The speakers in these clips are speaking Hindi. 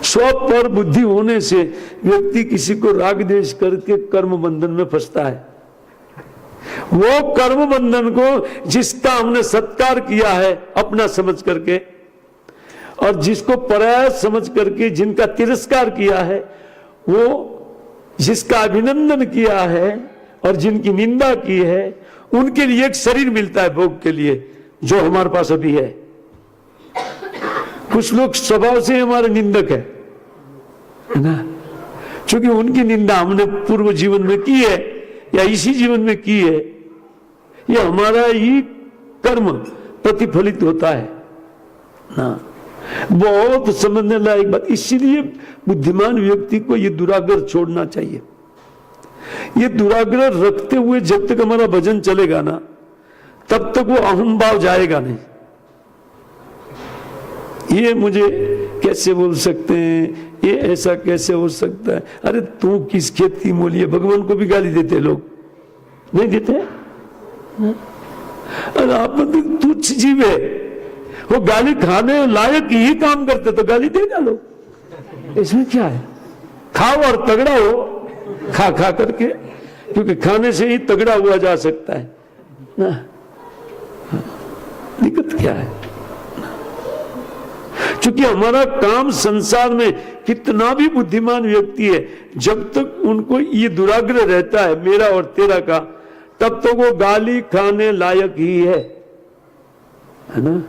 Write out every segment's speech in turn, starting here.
स्व पर बुद्धि होने से व्यक्ति किसी को राग द्वेष करके कर्म बंधन में फंसता है। वो कर्म बंधन को जिसका हमने सत्कार किया है अपना समझ करके, और जिसको पराया समझ करके जिनका तिरस्कार किया है, वो जिसका अभिनंदन किया है और जिनकी निंदा की है, उनके लिए एक शरीर मिलता है भोग के लिए, जो हमारे पास अभी है। कुछ लोग स्वभाव से हमारे निंदक है ना, क्योंकि उनकी निंदा हमने पूर्व जीवन में की है या इसी जीवन में की है, ये हमारा ही कर्म प्रतिफलित होता है ना। बहुत समझने लायक बात, इसीलिए बुद्धिमान व्यक्ति को ये दुराग्रह छोड़ना चाहिए। ये दुराग्रह रखते हुए जब तक हमारा भजन चलेगा ना, तब तक वो अहम भाव जाएगा नहीं। ये मुझे कैसे बोल सकते हैं, ये ऐसा कैसे हो सकता है, अरे तू किस खेत की मूली है। भगवान को भी गाली देते लोग, नहीं देते? अरे आप तुच्छ जीव है, वो गाली खाने लायक ही काम करते तो गाली देगा लोग, इसमें क्या है? खाओ और तगड़ा हो, खा खा करके, क्योंकि खाने से ही तगड़ा हुआ जा सकता है ना। दिक्कत क्या है? क्योंकि हमारा काम संसार में कितना भी बुद्धिमान व्यक्ति है, जब तक उनको ये दुराग्रह रहता है मेरा और तेरा का, तब तक वो गाली खाने लायक ही है ना।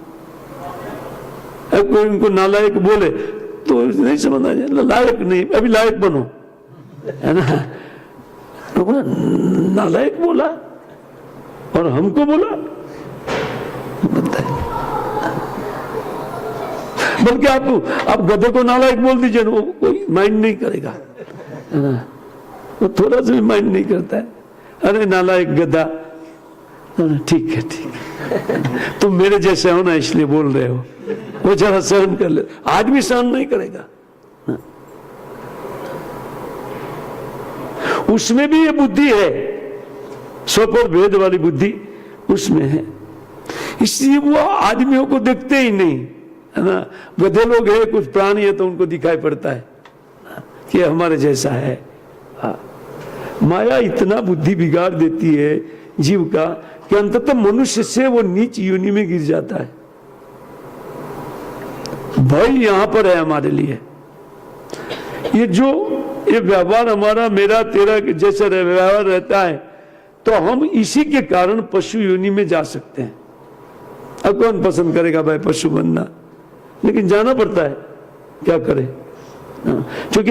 कोई उनको नालायक बोले तो नहीं समझना चाहिए, लायक नहीं, अभी लायक बनो, है ना। तो नालायक बोला और हमको बोला, बल्कि आप गधे को नालायक बोल दीजिए, वो कोई माइंड नहीं करेगा, है ना। वो थोड़ा सा भी माइंड नहीं करता है, अरे नालायक गधा, ठीक है ठीक है, तुम मेरे जैसे हो ना इसलिए बोल रहे हो, वो जरा सहन कर ले। आज भी सहन नहीं करेगा, उसमें भी ये बुद्धि है, स्वपर भेद वाली बुद्धि उसमें है, इसलिए वो आदमियों को देखते ही नहीं, है ना। गधे लोग है, कुछ प्राणी है तो उनको दिखाई पड़ता है कि हमारे जैसा है। माया इतना बुद्धि बिगाड़ देती है जीव का कि अंततः मनुष्य से वो नीच योनि में गिर जाता है। भय यहां पर है हमारे लिए, ये व्यवहार हमारा मेरा तेरा जैसा व्यवहार रहता है, तो हम इसी के कारण पशु योनि में जा सकते हैं। अब कौन पसंद करेगा भाई पशु बनना, लेकिन जाना पड़ता है, क्या करें, क्योंकि